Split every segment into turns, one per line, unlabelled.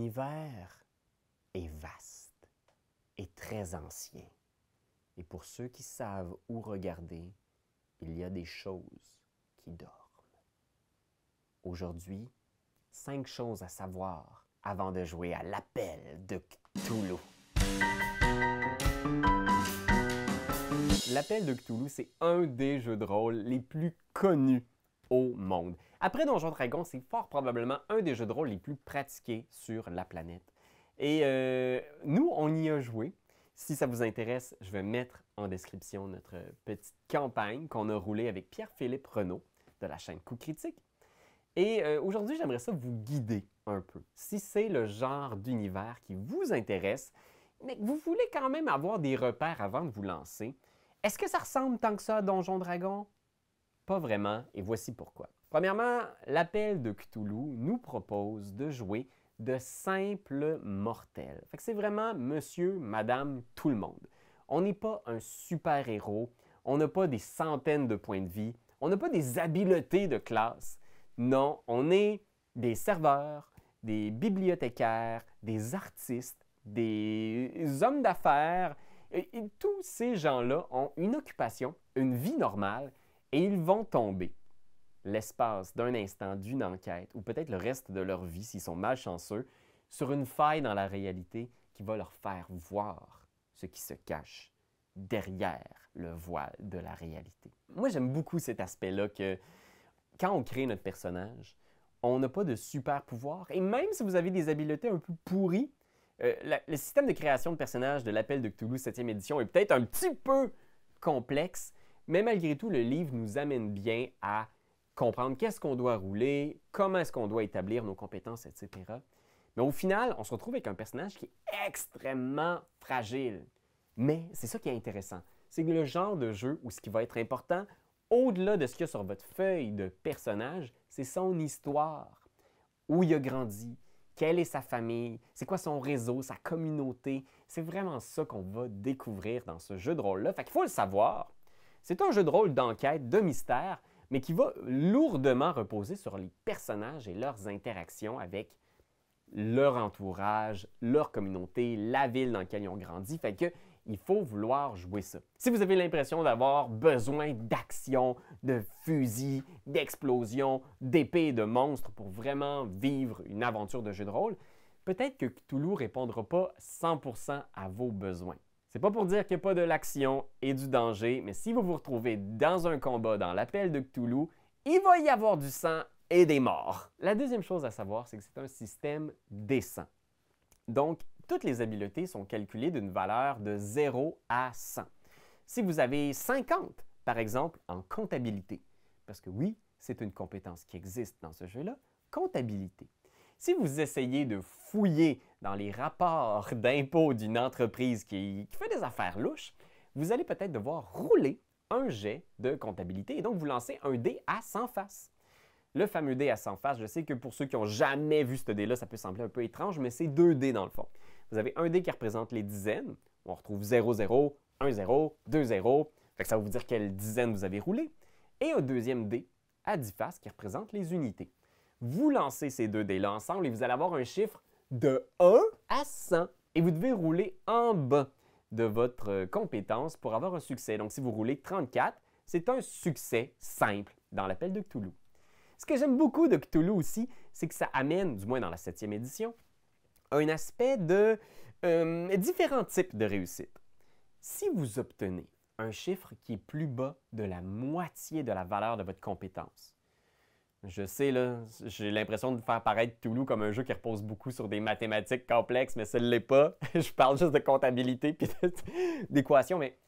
L'univers est vaste et très ancien. Et pour ceux qui savent où regarder, il y a des choses qui dorment. Aujourd'hui, 5 choses à savoir avant de jouer à l'appel de Cthulhu. L'appel de Cthulhu, c'est un des jeux de rôle les plus connus au monde. Après Donjons Dragons, c'est fort probablement un des jeux de rôle les plus pratiqués sur la planète. Et nous, on y a joué. Si ça vous intéresse, je vais mettre en description notre petite campagne qu'on a roulée avec Pierre-Philippe Renaud de la chaîne Coup Critique. Et aujourd'hui, j'aimerais ça vous guider un peu. Si c'est le genre d'univers qui vous intéresse, mais que vous voulez quand même avoir des repères avant de vous lancer, est-ce que ça ressemble tant que ça à Donjons Dragons? Pas vraiment, et voici pourquoi. Premièrement, l'appel de Cthulhu nous propose de jouer de simples mortels. Fait que c'est vraiment monsieur, madame, tout le monde. On n'est pas un super-héros, on n'a pas des centaines de points de vie, on n'a pas des habiletés de classe. Non, on est des serveurs, des bibliothécaires, des artistes, des hommes d'affaires. Et tous ces gens-là ont une occupation, une vie normale, et ils vont tomber, l'espace d'un instant, d'une enquête, ou peut-être le reste de leur vie, s'ils sont malchanceux, sur une faille dans la réalité qui va leur faire voir ce qui se cache derrière le voile de la réalité. Moi, j'aime beaucoup cet aspect-là que quand on crée notre personnage, on n'a pas de super pouvoir. Et même si vous avez des habiletés un peu pourries, le système de création de personnages de l'Appel de Cthulhu 7e édition est peut-être un petit peu complexe, mais malgré tout, le livre nous amène bien à comprendre qu'est-ce qu'on doit rouler, comment est-ce qu'on doit établir nos compétences, etc. Mais au final, on se retrouve avec un personnage qui est extrêmement fragile. Mais c'est ça qui est intéressant. C'est le genre de jeu où ce qui va être important, au-delà de ce qu'il y a sur votre feuille de personnage, c'est son histoire. Où il a grandi, quelle est sa famille, c'est quoi son réseau, sa communauté. C'est vraiment ça qu'on va découvrir dans ce jeu de rôle-là. Fait qu'il faut le savoir. C'est un jeu de rôle d'enquête, de mystère, mais qui va lourdement reposer sur les personnages et leurs interactions avec leur entourage, leur communauté, la ville dans laquelle ils ont grandi. Fait que il faut vouloir jouer ça. Si vous avez l'impression d'avoir besoin d'action, de fusils, d'explosions, d'épées et de monstres pour vraiment vivre une aventure de jeu de rôle, peut-être que Cthulhu ne répondra pas 100% à vos besoins. C'est pas pour dire qu'il n'y a pas de l'action et du danger, mais si vous vous retrouvez dans un combat dans l'appel de Cthulhu, il va y avoir du sang et des morts. La deuxième chose à savoir, c'est que c'est un système décent. Donc, toutes les habiletés sont calculées d'une valeur de 0 à 100. Si vous avez 50, par exemple, en comptabilité, parce que oui, c'est une compétence qui existe dans ce jeu-là, comptabilité. Si vous essayez de fouiller dans les rapports d'impôts d'une entreprise qui fait des affaires louches, vous allez peut-être devoir rouler un jet de comptabilité et donc vous lancez un dé à 100 faces. Le fameux dé à 100 faces, je sais que pour ceux qui n'ont jamais vu ce dé-là, ça peut sembler un peu étrange, mais c'est 2 dés dans le fond. Vous avez un dé qui représente les dizaines. On retrouve 0, 0, 1, 0, 2, 0. Fait que ça va vous dire quelle dizaine vous avez roulé. Et un deuxième dé à 10 faces qui représente les unités. Vous lancez ces 2 dés-là ensemble et vous allez avoir un chiffre de 1 à 100. Et vous devez rouler en bas de votre compétence pour avoir un succès. Donc, si vous roulez 34, c'est un succès simple dans l'appel de Cthulhu. Ce que j'aime beaucoup de Cthulhu aussi, c'est que ça amène, du moins dans la 7e édition, un aspect de différents types de réussite. Si vous obtenez un chiffre qui est plus bas de la moitié de la valeur de votre compétence, je sais, là, j'ai l'impression de faire paraître Cthulhu comme un jeu qui repose beaucoup sur des mathématiques complexes, mais ça ne l'est pas. Je parle juste de comptabilité et d'équations, mais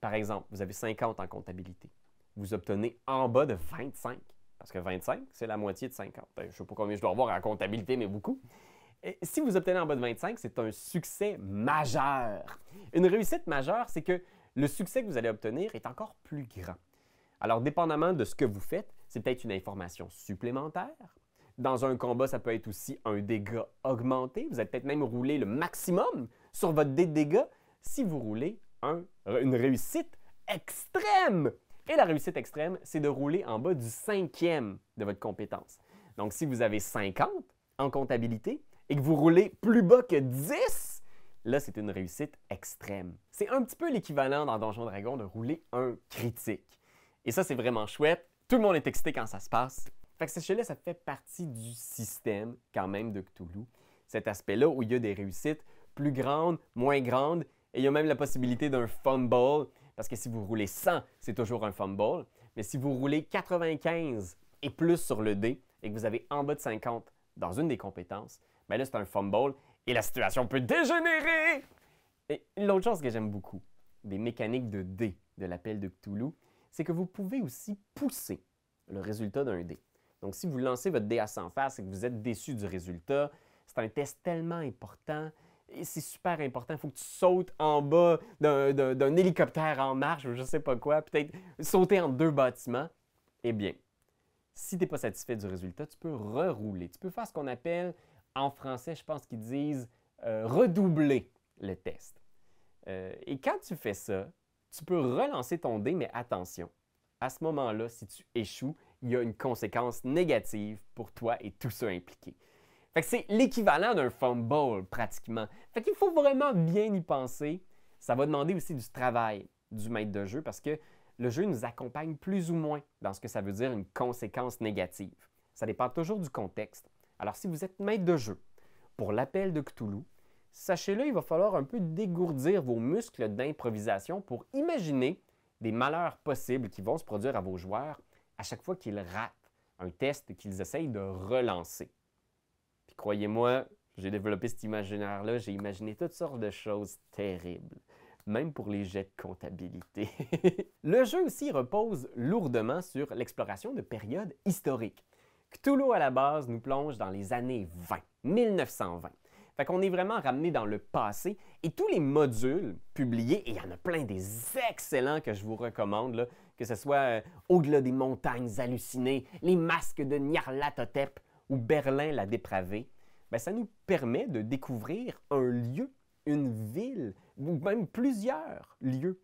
par exemple, vous avez 50 en comptabilité. Vous obtenez en bas de 25. Parce que 25, c'est la moitié de 50. Je ne sais pas combien je dois avoir en comptabilité, mais beaucoup. Et si vous obtenez en bas de 25, c'est un succès majeur. Une réussite majeure, c'est que le succès que vous allez obtenir est encore plus grand. Alors, dépendamment de ce que vous faites, c'est peut-être une information supplémentaire. Dans un combat, ça peut être aussi un dégât augmenté. Vous allez peut-être même rouler le maximum sur votre dé de dégâts si vous roulez une réussite extrême. Et la réussite extrême, c'est de rouler en bas du 5e de votre compétence. Donc, si vous avez 50 en comptabilité et que vous roulez plus bas que 10, là, c'est une réussite extrême. C'est un petit peu l'équivalent dans Donjons Dragons de rouler un critique. Et ça, c'est vraiment chouette. Tout le monde est excité quand ça se passe. Fait que sachez-le, ça fait partie du système quand même de Cthulhu. Cet aspect-là où il y a des réussites plus grandes, moins grandes, et il y a même la possibilité d'un fumble, parce que si vous roulez 100, c'est toujours un fumble. Mais si vous roulez 95 et plus sur le dé, et que vous avez en bas de 50 dans une des compétences, bien là, c'est un fumble, et la situation peut dégénérer! Et l'autre chose que j'aime beaucoup des mécaniques de dés de l'appel de Cthulhu, c'est que vous pouvez aussi pousser le résultat d'un dé. Donc, si vous lancez votre dé à 100 faces et que vous êtes déçu du résultat, c'est un test tellement important et c'est super important. Il faut que tu sautes en bas d'un hélicoptère en marche ou je ne sais pas quoi, peut-être sauter entre deux bâtiments. Eh bien, si tu n'es pas satisfait du résultat, tu peux rerouler. Tu peux faire ce qu'on appelle, en français, je pense qu'ils disent redoubler le test. Et quand tu fais ça, tu peux relancer ton dé, mais attention, à ce moment-là, si tu échoues, il y a une conséquence négative pour toi et tous ceux impliqués. Fait que c'est l'équivalent d'un fumble, pratiquement. Fait qu'il faut vraiment bien y penser. Ça va demander aussi du travail du maître de jeu parce que le jeu nous accompagne plus ou moins dans ce que ça veut dire une conséquence négative. Ça dépend toujours du contexte. Alors, si vous êtes maître de jeu pour l'appel de Cthulhu, sachez-le, il va falloir un peu dégourdir vos muscles d'improvisation pour imaginer des malheurs possibles qui vont se produire à vos joueurs à chaque fois qu'ils ratent un test qu'ils essayent de relancer. Puis croyez-moi, j'ai développé cet imaginaire-là, j'ai imaginé toutes sortes de choses terribles, même pour les jets de comptabilité. Le jeu aussi repose lourdement sur l'exploration de périodes historiques. Cthulhu, à la base, nous plonge dans les années 20, 1920. Fait qu'on est vraiment ramené dans le passé et tous les modules publiés, et il y en a plein des excellents que je vous recommande, là, que ce soit Au-delà des montagnes hallucinées, Les masques de Nyarlathotep ou Berlin la dépravée, bien, ça nous permet de découvrir un lieu, une ville, ou même plusieurs lieux.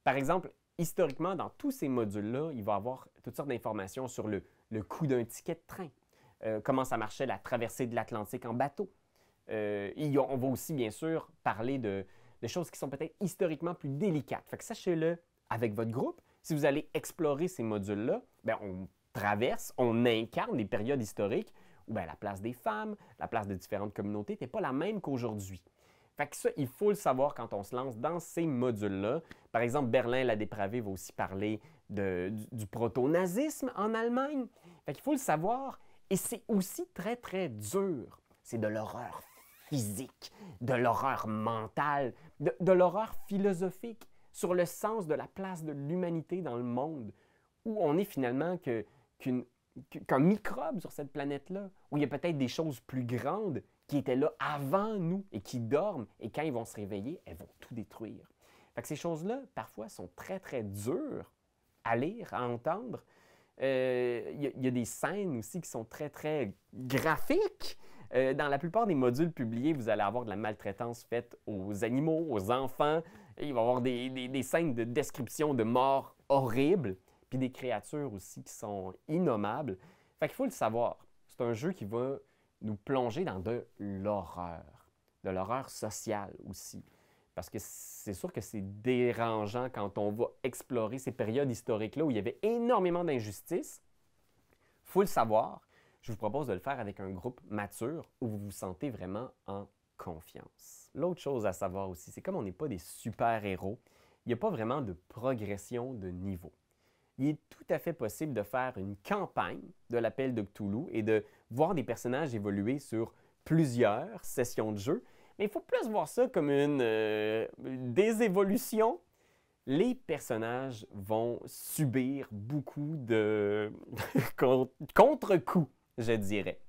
Par exemple, historiquement, dans tous ces modules-là, il va y avoir toutes sortes d'informations sur le coût d'un ticket de train, comment ça marchait la traversée de l'Atlantique en bateau. On va aussi, bien sûr, parler de choses qui sont peut-être historiquement plus délicates. Fait que sachez-le avec votre groupe, si vous allez explorer ces modules-là, bien, on traverse, on incarne des périodes historiques où bien, la place des femmes, la place de différentes communautés n'était pas la même qu'aujourd'hui. Fait que ça, il faut le savoir quand on se lance dans ces modules-là. Par exemple, Berlin la dépravée va aussi parler du proto-nazisme en Allemagne. Fait qu'il faut le savoir. Et c'est aussi très, très dur. C'est de l'horreur physique, de l'horreur mentale, de l'horreur philosophique sur le sens de la place de l'humanité dans le monde, où on est finalement qu'un microbe sur cette planète-là, où il y a peut-être des choses plus grandes qui étaient là avant nous et qui dorment, et quand ils vont se réveiller, elles vont tout détruire. Fait que ces choses-là, parfois, sont très, très dures à lire, à entendre. Il y a des scènes aussi qui sont très, très graphiques. Dans la plupart des modules publiés, vous allez avoir de la maltraitance faite aux animaux, aux enfants. Il va y avoir des scènes de description de morts horribles, puis des créatures aussi qui sont innommables. Fait qu'il faut le savoir. C'est un jeu qui va nous plonger dans de l'horreur sociale aussi. Parce que c'est sûr que c'est dérangeant quand on va explorer ces périodes historiques-là où il y avait énormément d'injustices. Il faut le savoir. Je vous propose de le faire avec un groupe mature où vous vous sentez vraiment en confiance. L'autre chose à savoir aussi, c'est comme on n'est pas des super-héros, il n'y a pas vraiment de progression de niveau. Il est tout à fait possible de faire une campagne de l'appel de Cthulhu et de voir des personnages évoluer sur plusieurs sessions de jeu, mais il faut plus voir ça comme une désévolution. Les personnages vont subir beaucoup de contre-coups, je dirais.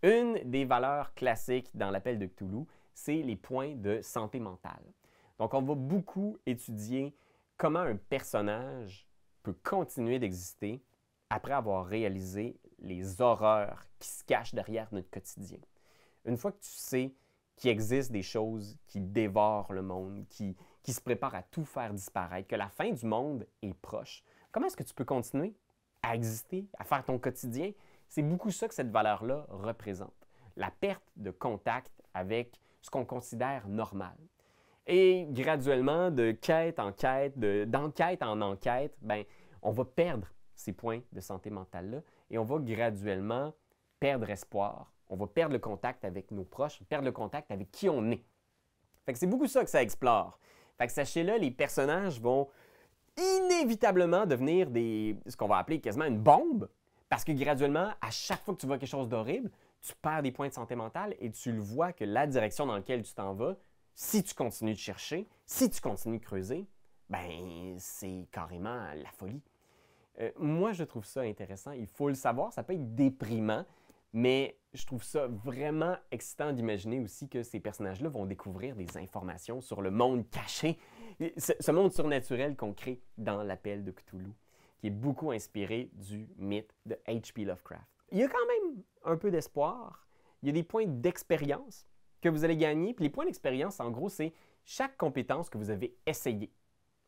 Une des valeurs classiques dans l'appel de Cthulhu, c'est les points de santé mentale. Donc, on va beaucoup étudier comment un personnage peut continuer d'exister après avoir réalisé les horreurs qui se cachent derrière notre quotidien. Une fois que tu sais qu'il existe des choses qui dévorent le monde, qui se préparent à tout faire disparaître, que la fin du monde est proche, comment est-ce que tu peux continuer à exister, à faire ton quotidien? C'est beaucoup ça que cette valeur-là représente. la perte de contact avec ce qu'on considère normal. Et graduellement, de quête en quête, d'enquête en enquête, ben, on va perdre ces points de santé mentale-là et on va graduellement perdre espoir. On va perdre le contact avec nos proches, perdre le contact avec qui on est. Fait que c'est beaucoup ça que ça explore. Fait que sachez-le, les personnages vont inévitablement devenir ce qu'on va appeler quasiment une bombe, parce que graduellement, à chaque fois que tu vois quelque chose d'horrible, tu perds des points de santé mentale et tu le vois que la direction dans laquelle tu t'en vas, si tu continues de chercher, si tu continues de creuser, ben c'est carrément la folie. Moi, je trouve ça intéressant. Il faut le savoir, ça peut être déprimant, mais je trouve ça vraiment excitant d'imaginer aussi que ces personnages-là vont découvrir des informations sur le monde caché, ce monde surnaturel qu'on crée dans l'Appel de Cthulhu, qui est beaucoup inspiré du mythe de H.P. Lovecraft. Il y a quand même un peu d'espoir. Il y a des points d'expérience que vous allez gagner. Puis les points d'expérience, en gros, c'est chaque compétence que vous avez essayée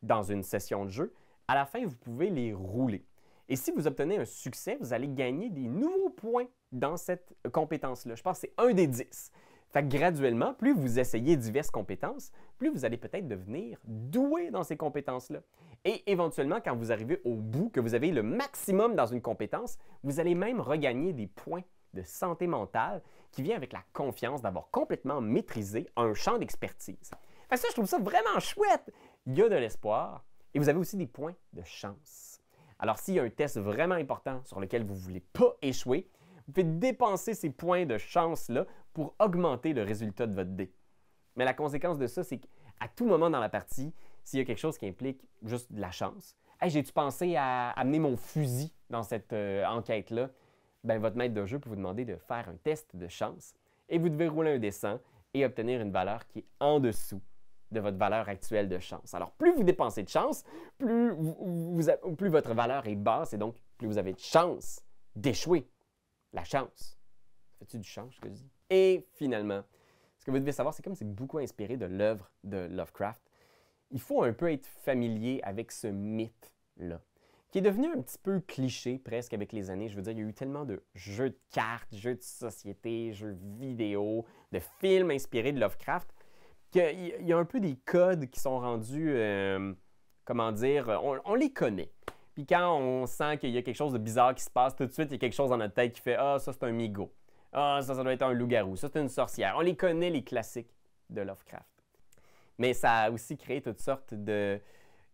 dans une session de jeu. À la fin, vous pouvez les rouler. Et si vous obtenez un succès, vous allez gagner des nouveaux points dans cette compétence-là. Je pense que c'est 1 des 10. Fait que graduellement, plus vous essayez diverses compétences, plus vous allez peut-être devenir doué dans ces compétences-là. Et éventuellement, quand vous arrivez au bout, que vous avez le maximum dans une compétence, vous allez même regagner des points de santé mentale qui vient avec la confiance d'avoir complètement maîtrisé un champ d'expertise. Fait que ça, je trouve ça vraiment chouette. Il y a de l'espoir et vous avez aussi des points de chance. Alors, s'il y a un test vraiment important sur lequel vous ne voulez pas échouer, vous pouvez dépenser ces points de chance-là pour augmenter le résultat de votre dé. Mais la conséquence de ça, c'est qu'à tout moment dans la partie, s'il y a quelque chose qui implique juste de la chance, « Hey, j'ai-tu pensé à amener mon fusil dans cette enquête-là? » Ben, votre maître de jeu peut vous demander de faire un test de chance et vous devez rouler un dé 100 et obtenir une valeur qui est en dessous de votre valeur actuelle de chance. Alors, plus vous dépensez de chance, plus votre valeur est basse et donc plus vous avez de chance d'échouer. La chance. Fais-tu du change, ce que je dis? Et finalement, ce que vous devez savoir, c'est comme c'est beaucoup inspiré de l'œuvre de Lovecraft. Il faut un peu être familier avec ce mythe-là, qui est devenu un petit peu cliché presque avec les années. Je veux dire, il y a eu tellement de jeux de cartes, jeux de société, jeux vidéo, de films inspirés de Lovecraft, qu'il y a un peu des codes qui sont rendus, comment dire, on les connaît. Puis quand on sent qu'il y a quelque chose de bizarre qui se passe, tout de suite, il y a quelque chose dans notre tête qui fait « Ah, ça c'est un migo. Ah, ça doit être un loup-garou. Ça c'est une sorcière. » On les connaît, les classiques de Lovecraft. Mais ça a aussi créé toutes sortes de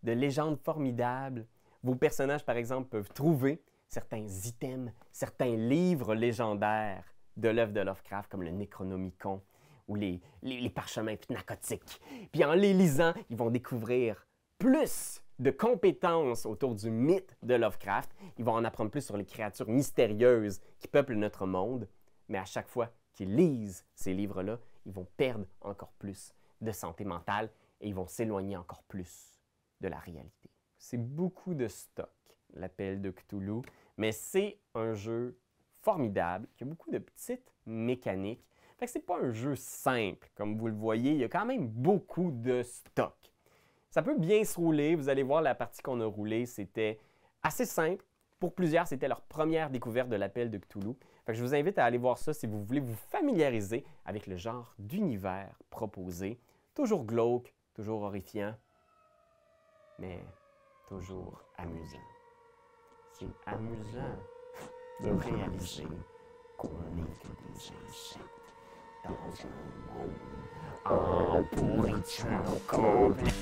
légendes formidables. Vos personnages, par exemple, peuvent trouver certains items, certains livres légendaires de l'œuvre de Lovecraft, comme le Necronomicon ou les parchemins pnacotiques. Puis en les lisant, ils vont découvrir plus de compétences autour du mythe de Lovecraft. Ils vont en apprendre plus sur les créatures mystérieuses qui peuplent notre monde. Mais à chaque fois qu'ils lisent ces livres-là, ils vont perdre encore plus de santé mentale et ils vont s'éloigner encore plus de la réalité. C'est beaucoup de stock, l'Appel de Cthulhu, mais c'est un jeu formidable qui a beaucoup de petites mécaniques. Fait que c'est pas un jeu simple, comme vous le voyez, il y a quand même beaucoup de stock. Ça peut bien se rouler, vous allez voir la partie qu'on a roulée, c'était assez simple. Pour plusieurs, c'était leur première découverte de l'Appel de Cthulhu. Fait que je vous invite à aller voir ça si vous voulez vous familiariser avec le genre d'univers proposé. Toujours glauque, toujours horrifiant, mais toujours amusant. C'est amusant de réaliser qu'on n'est que des insectes dans un monde en pourriture complète.